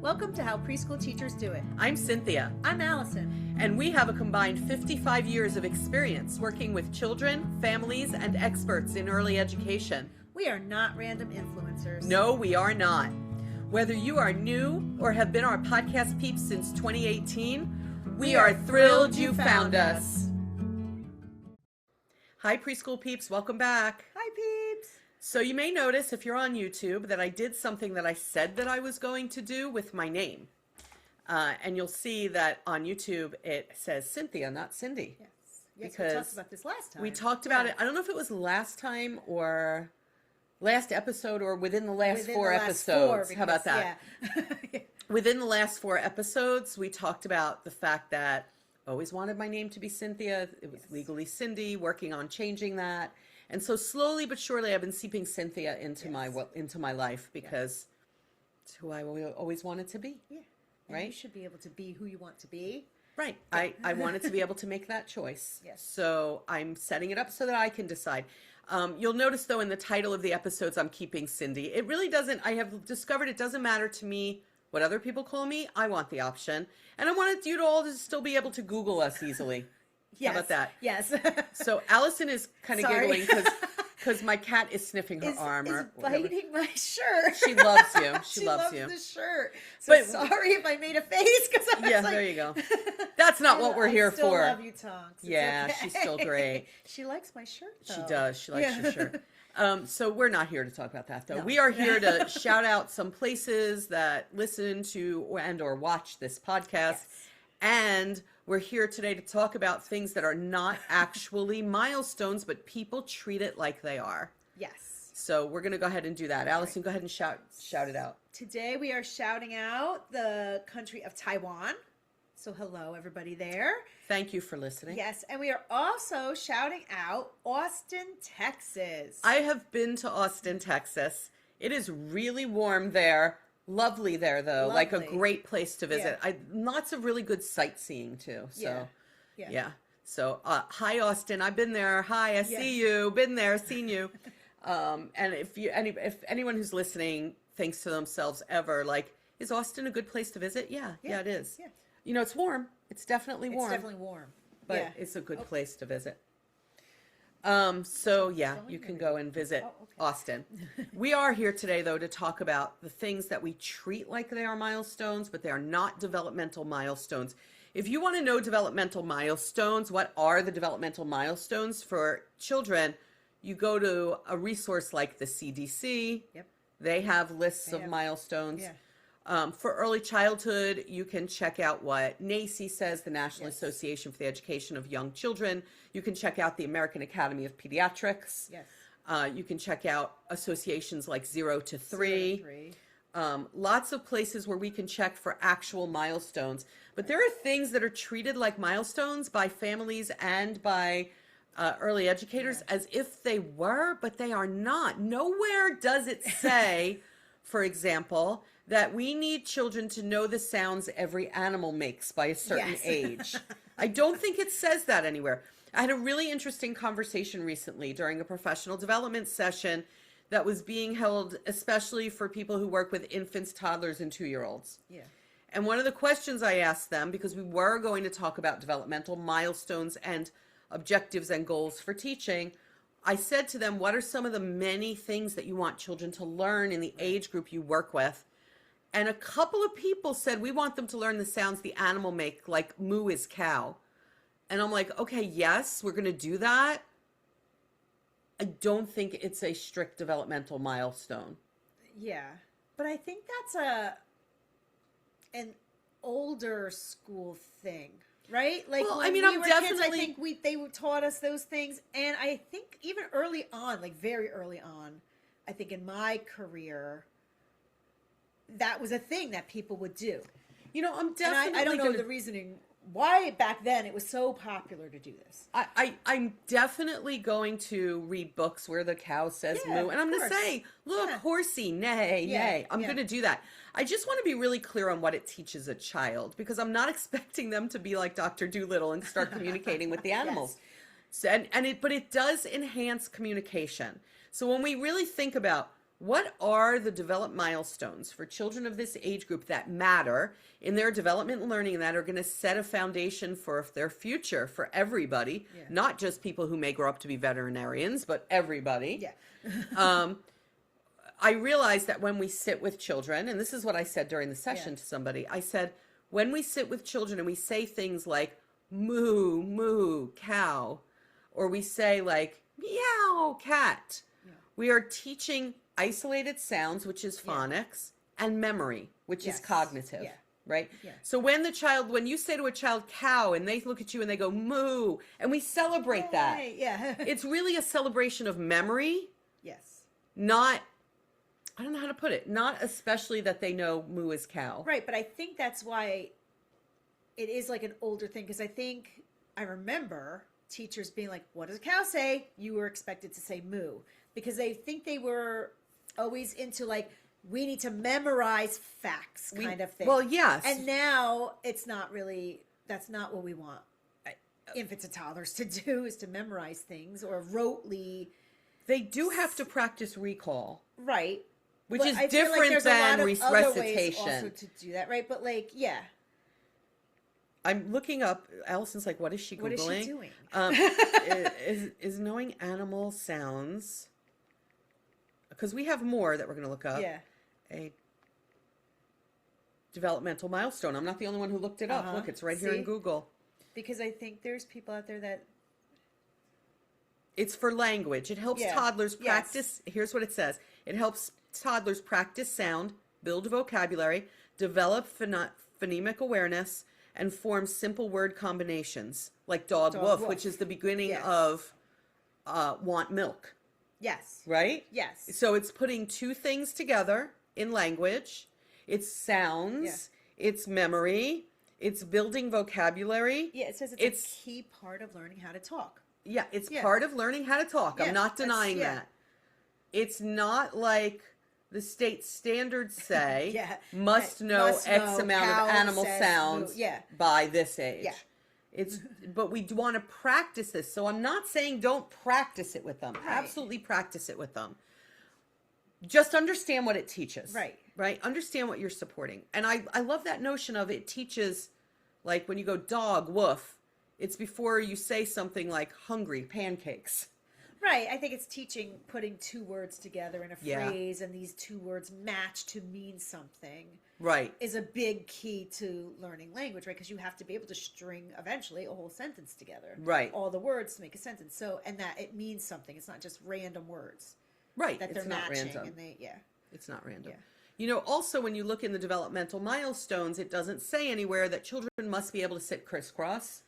Welcome to How Preschool Teachers Do It. I'm Cynthia. I'm Allison. And we have a combined 55 years of experience working with children, families, and experts in early education. We are not random influencers. No, we are not. Whether you are new or have been our podcast peeps since 2018, we are thrilled you found us. Hi, preschool peeps. Welcome back. Hi, peeps. So you may notice if you're on YouTube that I did something that I said that I was going to do with my name. And you'll see that on YouTube it says Cynthia, not Cindy. Yes, because we talked about this last time. We talked about it. I don't know if it was last time or last episode or within the last four episodes. How about that? Yeah. Within the last 4 episodes, we talked about the fact that I always wanted my name to be Cynthia. It was legally Cindy, working on changing that. And so slowly but surely I've been seeping Cynthia into my life because it's who I always wanted to be. Yeah. And right? You should be able to be who you want to be. Right. I wanted to be able to make that choice. Yes. So I'm setting it up so that I can decide. You'll notice, though, in the title of the episodes, I'm keeping Cindy. It really doesn't, I have discovered it doesn't matter to me what other people call me. I want the option. And I wanted you to all to still be able to Google us easily. Yes. How about that? Yes. So Allison is kind of giggling because my cat is sniffing her arm. Is biting my shirt. She loves you. She loves you. The shirt. So but, sorry if I made a face. There you go. That's not what we're here for. I still love you, Tonks. Yeah, okay. She's still great. She likes my shirt, though. She does. She likes your shirt. So we're not here to talk about that, though. No. We are here to shout out some places that listen to or watch this podcast. Yes. And we're here today to talk about things that are not actually milestones, but people treat it like they are. Yes. So we're going to go ahead and do that. Allison, go ahead and shout it out. Today we are shouting out the country of Taiwan. So hello, everybody there. Thank you for listening. Yes, and we are also shouting out Austin, Texas. I have been to Austin, Texas. It is really warm there. Lovely there, though. Lovely. Like a great place to visit. Yeah. Lots of really good sightseeing, too. So, yeah. So, hi, Austin. I've been there. Hi, I see you. Been there, seen you. And if anyone who's listening thinks to themselves ever, like, is Austin a good place to visit? Yeah, it is. Yeah. You know, it's warm. It's definitely warm. It's definitely warm. But it's a good place to visit. You can go and visit Austin. We are here today, though, to talk about the things that we treat like they are milestones, but they are not developmental milestones. If you want to know developmental milestones, what are the developmental milestones for children, you go to a resource like the CDC. Yep. They have lists of milestones. Yeah. For early childhood, you can check out what NACI says, the National Association for the Education of Young Children. You can check out the American Academy of Pediatrics. Yes. You can check out associations like 0 to 3. Lots of places where we can check for actual milestones. But there are things that are treated like milestones by families and by early educators as if they were, but they are not. Nowhere does it say, for example, that we need children to know the sounds every animal makes by a certain age. I don't think it says that anywhere. I had a really interesting conversation recently during a professional development session that was being held especially for people who work with infants, toddlers, and 2-year-olds. Yeah. And one of the questions I asked them, because we were going to talk about developmental milestones and objectives and goals for teaching, I said to them, what are some of the many things that you want children to learn in the age group you work with? And a couple of people said, we want them to learn the sounds the animal make, like moo is cow. And I'm like, okay, yes, we're going to do that. I don't think it's a strict developmental milestone. Yeah. But I think that's an older school thing, right? Like, well, when I mean, we I'm were definitely... kids, I think they taught us those things. And I think even early on, like very early on, I think in my career, that was a thing that people would do. You know, I'm definitely... And I don't know the reasoning why back then it was so popular to do this. I'm definitely going to read books where the cow says moo. And I'm going to say, look, horsey, neigh, neigh. I'm going to do that. I just want to be really clear on what it teaches a child, because I'm not expecting them to be like Dr. Dolittle and start communicating with the animals. So, but it does enhance communication. So when we really think about what are the development milestones for children of this age group that matter in their development and learning and that are going to set a foundation for their future for everybody, not just people who may grow up to be veterinarians, but everybody. Yeah. I realized that when we sit with children, and this is what I said during the session to somebody, I said, when we sit with children and we say things like moo, moo, cow, or we say like meow, cat, we are teaching isolated sounds, which is phonics, and memory, which is cognitive, right? Yeah. So when you say to a child cow and they look at you and they go moo, and we celebrate that, it's really a celebration of memory. Yes. Not, I don't know how to put it, not especially that they know moo is cow. Right, but I think that's why it is like an older thing, because I remember teachers being like, what does a cow say? You were expected to say moo, because they think they were always into like, we need to memorize facts kind of thing. Well, yes. And now it's not really, that's not what we want infants and toddlers to do, is to memorize things or rotely. They do have to practice recall. Right. Which but is I feel different like than there's a lot of other ways recitation. also to do that, right? But like, yeah. I'm looking up, Allison's like, what is she Googling? What is she doing? Is knowing animal sounds, because we have more that we're going to look up. Yeah. A developmental milestone. I'm not the only one who looked it up. Look, it's right here in Google. Because I think there's people out there that... It's for language. It helps toddlers practice. Here's what it says. It helps toddlers practice sound, build vocabulary, develop phonemic awareness, and form simple word combinations, like dog, woof, which is the beginning of want milk. Yes. Right? Yes. So it's putting two things together in language. It's sounds. It's memory. It's building vocabulary. Yeah, it says it's a key part of learning how to talk. Yeah, it's part of learning how to talk. I'm not denying that. It's not like the state standards say must know X amount of animal sounds by this age. Yeah. But we want to practice this. So I'm not saying don't practice it with them. Right. Absolutely practice it with them. Just understand what it teaches. Right. Right? Understand what you're supporting. And I love that notion of it teaches, like when you go dog, woof, it's before you say something like hungry, pancakes. Right. I think it's teaching putting two words together in a phrase, and these two words match to mean something. Right. Is a big key to learning language, right? Because you have to be able to string eventually a whole sentence together. Right. All the words to make a sentence. So, and that it means something. It's not just random words. Right. That they're it's not matching. random. And It's not random. Yeah. You know, also when you look in the developmental milestones, it doesn't say anywhere that children must be able to sit crisscross.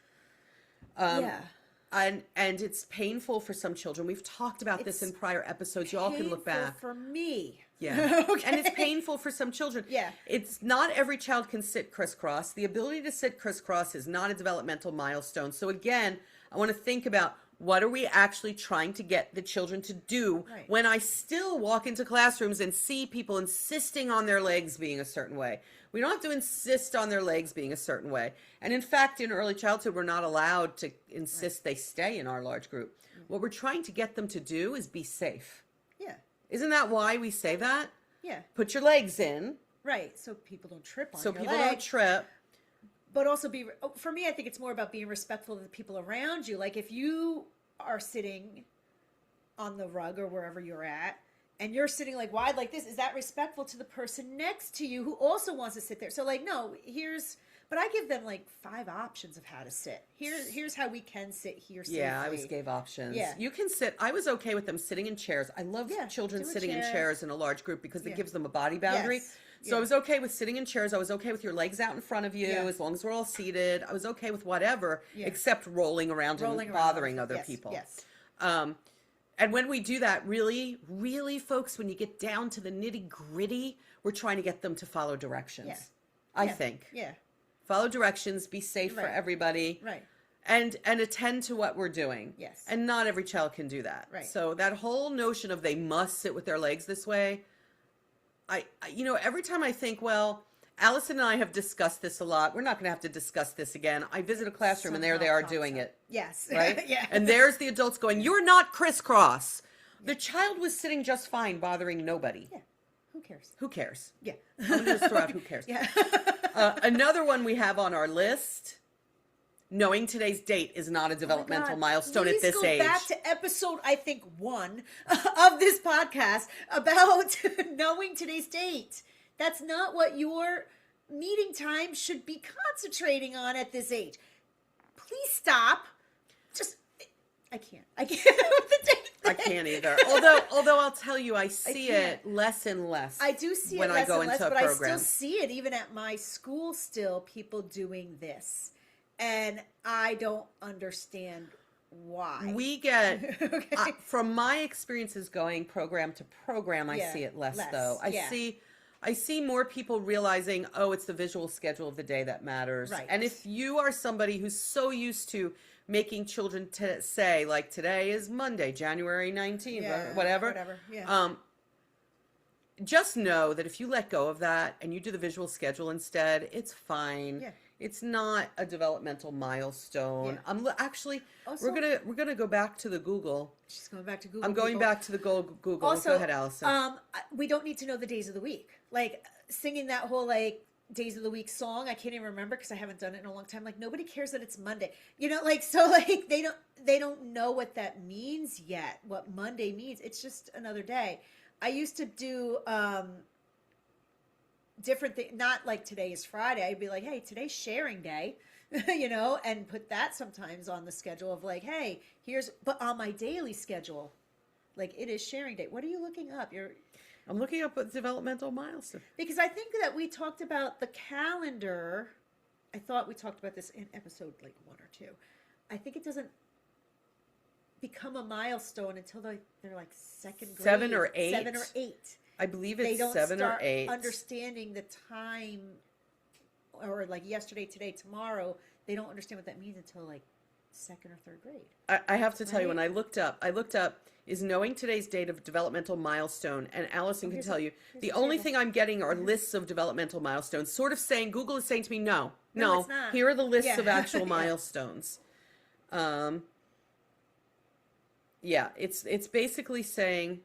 And it's painful for some children. We've talked about this in prior episodes. Y'all can look back. For me. Yeah. And it's painful for some children. Yeah. It's not every child can sit crisscross. The ability to sit crisscross is not a developmental milestone. So again, I want to think about, what are we actually trying to get the children to do when I still walk into classrooms and see people insisting on their legs being a certain way? We don't have to insist on their legs being a certain way. And in fact, in early childhood, we're not allowed to insist they stay in our large group. What we're trying to get them to do is be safe. Yeah. Isn't that why we say that? Yeah. Put your legs in. Right. So people don't trip on So your people leg. don't trip. But also for me, I think it's more about being respectful of the people around you. Like if you are sitting on the rug or wherever you're at, and you're sitting like wide like this, is that respectful to the person next to you who also wants to sit there? So like, no, but I give them like 5 options of how to sit. Here's how we can sit here safely. Yeah, I always gave options. Yeah. You can sit. I was okay with them sitting in chairs. I love children sitting in chairs in a large group because it gives them a body boundary. Yes. So I was okay with sitting in chairs. I was okay with your legs out in front of you as long as we're all seated. I was okay with whatever except rolling around and bothering other people. Yes. And when we do that, really, really, folks, when you get down to the nitty gritty, we're trying to get them to follow directions. Yeah. I think. Yeah. Follow directions, be safe for everybody. Right. And attend to what we're doing. Yes. And not every child can do that. Right. So that whole notion of they must sit with their legs this way, every time I think, well, Allison and I have discussed this a lot. We're not going to have to discuss this again. I visit a classroom and there they are doing it. Yes. Right? Yeah. And there's the adults going, you're not crisscross. The child was sitting just fine, bothering nobody. Yeah. Who cares? Who cares? Yeah. I'm going to just throw out who cares. Yeah. Another one we have on our list, knowing today's date is not a developmental milestone at this age. Please go back to episode, I think, 1 of this podcast about knowing today's date. That's not what your meeting time should be concentrating on at this age. Please stop. Just, I can't with the date thing. I can't either. Although I'll tell you, I see it less and less. I do see when it less I go and less, into a but program. I still see it even at my school. Still, people doing this, and I don't understand why. We get Okay. from my experiences going program to program, I see it less though. I see more people realizing, oh, it's the visual schedule of the day that matters. Right. And if you are somebody who's so used to making children say, like, today is Monday, January 19th, or whatever. Yeah. Just know that if you let go of that and you do the visual schedule instead, it's fine. Yeah. It's not a developmental milestone. Yeah. Actually, Also, we're gonna go back to the Google. She's going back to Google. I'm going back to the Google. Also, go ahead, Allison. We don't need to know the days of the week. Like singing that whole like days of the week song, I can't even remember because I haven't done it in a long time. Like nobody cares that it's Monday. You know, like so like they don't know what that means yet. What Monday means. It's just another day. I used to do different things. Not like today is Friday. I'd be like, hey, today's sharing day. You know, and put that sometimes on the schedule of like, hey, but on my daily schedule, like it is sharing day. What are you looking up? I'm looking up a developmental milestone. Because I think that we talked about the calendar. I thought we talked about this in episode like 1 or 2. I think it doesn't become a milestone until they're like second grade. 7 or 8. 7 or 8. I believe They it's don't 7 or start 8. understanding the time, or like yesterday, today, tomorrow. They don't understand what that means until like 2nd or 3rd grade. I have to tell you, Right? when I looked up, is knowing today's date of developmental milestone, and Allison can tell you, the only thing I'm getting are lists of developmental milestones, sort of saying, Google is saying to me, no, it's not. here are the lists Yeah. of actual Yeah. milestones. It's basically saying,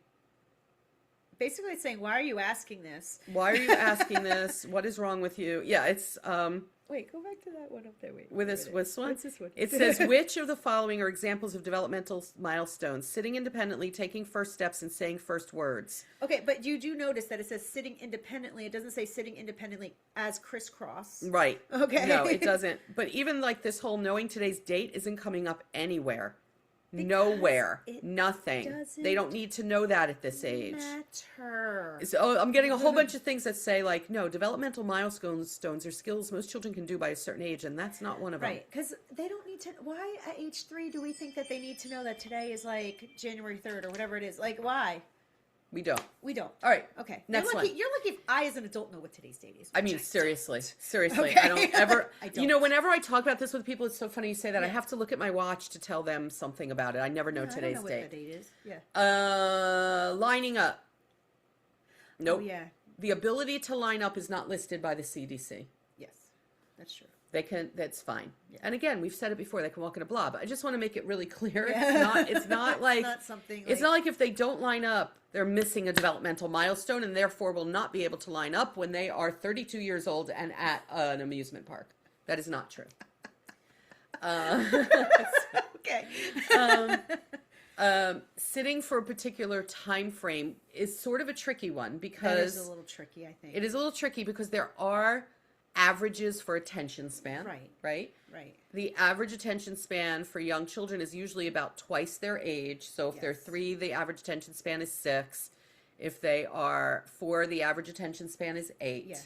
Basically, it's saying, why are you asking this? why are you asking this? What is wrong with you? Yeah, it's, Wait, go back to that one up there. Wait. with this one, What's this one? it says, which of the following are examples of developmental milestones? Sitting independently, taking first steps, and saying first words. Okay, but you do notice that it says sitting independently. It doesn't say sitting independently as crisscross. Right. Okay. No, it doesn't. But even like this whole knowing today's date isn't coming up anywhere. Because Nowhere. it Nothing. doesn't They don't need to know that at this age. Matter. So I'm getting a whole bunch of things that say like, no, developmental milestones are skills most children can do by a certain age, and that's not one of them. Right, because they don't need to. Why at age 3 do we think that they need to know that today is like January 3rd or whatever it is? Like, why? We don't. We don't. All right. Okay. Next you're lucky, one. You're lucky if I, as an adult, know what today's date is. I mean, seriously, Okay. I don't ever, I don't. you know, whenever I talk about this with people, it's so funny you say that. I have to look at my watch to tell them something about it. I never know I today's don't know date. what the date is. Yeah. Lining up. Nope. Oh, yeah. The ability to line up is not listed by the CDC. Yes. That's true. They can, that's fine. Yeah. And again, we've said it before, they can walk in a blob. I just want to make it really clear. Yeah. It's not like, It's not something it's not like if they don't line up, they're missing a developmental milestone and therefore will not be able to line up when they are 32 years old and at an amusement park. That is not true. Okay. Sitting for a particular time frame is sort of a tricky one That because is a little tricky, I think. it is a little tricky because there are averages for attention span. Right. Right? Right. The average attention span for young children is usually about twice their age. So if they're Yes. 3, the average attention span is 6. If they are 4, the average attention span is 8. Yeah.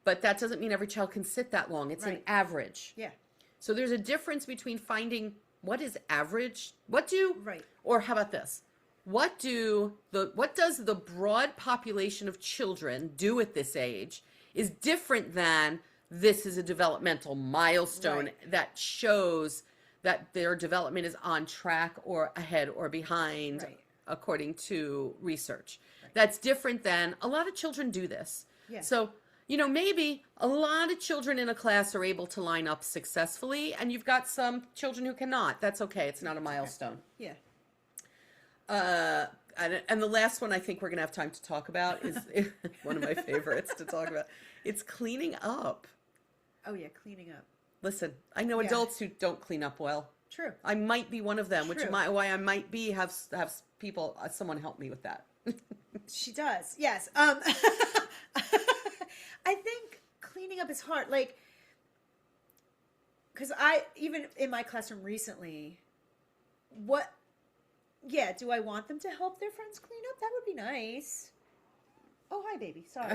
But that doesn't mean every child can sit that long. It's an Right. average. Yeah. So there's a difference between finding what is average, Right. or how about this? What does the broad population of children do at this age is different than this is a developmental milestone Right. that shows that their development is on track or ahead or behind Right. according to research. Right. That's different than a lot of children do this. Yeah. So, you know, maybe a lot of children in a class are able to line up successfully and you've got some children who cannot. That's okay. It's not a milestone. Yeah. And the last one I think we're going to have time to talk about is one of my favorites to talk about. It's cleaning up. Oh yeah, cleaning up. Listen, I know adults who don't clean up well. True. I might be one of them, True. which is why I might be have people, someone help me with that. She does. Yes. I think cleaning up is hard. Like, because even in my classroom recently, do I want them to help their friends clean up? That would be nice. Oh, hi, baby. Sorry.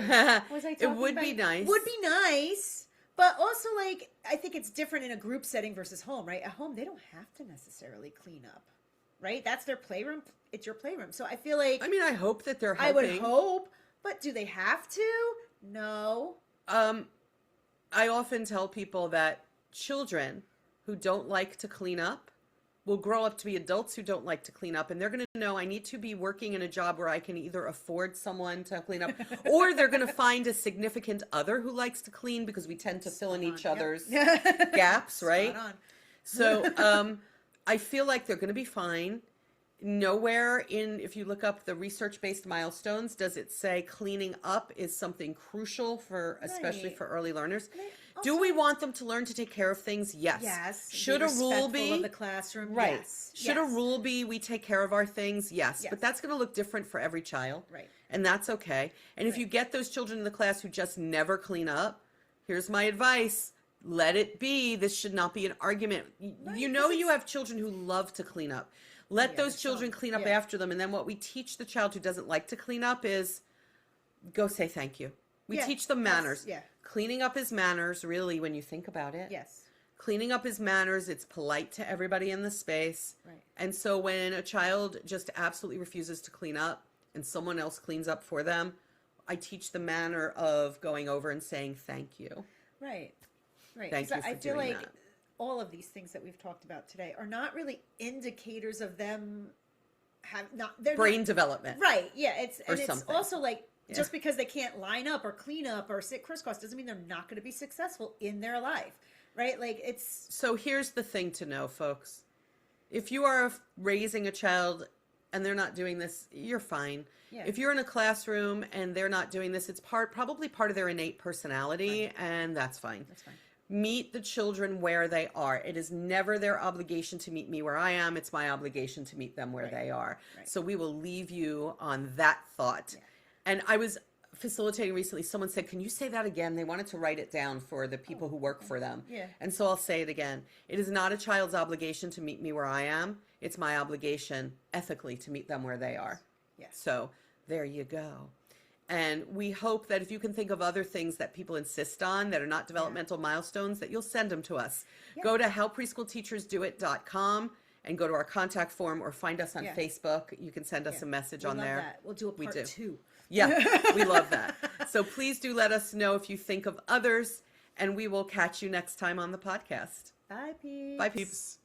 Was I talking It would be nice. Would be nice. But also, like, I think it's different in a group setting versus home, right? At home, they don't have to necessarily clean up, right? That's their playroom. It's your playroom. So I feel like... I mean, I hope that they're I helping. would hope, but do they have to? No. I often tell people that children who don't like to clean up will grow up to be adults who don't like to clean up, and they're going to know I need to be working in a job where I can either afford someone to clean up, or they're going to find a significant other who likes to clean, because we tend to fill in each other's gaps, right? So I feel like they're going to be fine. Nowhere if you look up the research-based milestones, does it say cleaning up is something crucial for, especially for early learners. Do we want them to learn to take care of things? Yes. Yes. Should a rule be of the classroom? right? Yes. Should a rule be we take care of our things? Yes. But that's going to look different for every child. Right. And that's okay. And if you get those children in the class who just never clean up, here's my advice. Let it be. This should not be an argument. You know you have children who love to clean up. Let those children clean up after them. And then what we teach the child who doesn't like to clean up is go say thank you. We teach them manners. Yeah. Cleaning up is manners, really, when you think about it. Yes. Cleaning up is manners. It's polite to everybody in the space. Right. And so when a child just absolutely refuses to clean up and someone else cleans up for them, I teach the manner of going over and saying thank you. Right. Right. Thank you for I feel doing like that. all of these things that we've talked about today are not really indicators of them Brain development. Right. Yeah. It's something. also like just because they can't line up or clean up or sit crisscross doesn't mean they're not going to be successful in their life. Right. Like it's. So here's the thing to know, folks. If you are raising a child and they're not doing this, you're fine. Yeah. If you're in a classroom and they're not doing this, it's probably part of their innate personality, and that's fine. That's fine. Meet the children where they are. It is never their obligation to meet me where I am. It's my obligation to meet them where they are. Right. So we will leave you on that thought. Yeah. And I was facilitating recently. Someone said, can you say that again? They wanted to write it down for the people who work for them. Yeah. And so I'll say it again. It is not a child's obligation to meet me where I am. It's my obligation ethically to meet them where they are. Yes. So there you go. And we hope that if you can think of other things that people insist on that are not developmental milestones, that you'll send them to us. Yeah. Go to howpreschoolteachersdoit.com and go to our contact form, or find us on Facebook. You can send us a message on there. That. We'll do a part 2. Yeah, we love that. So please do let us know if you think of others, and we will catch you next time on the podcast. Bye, peeps. Bye, peeps.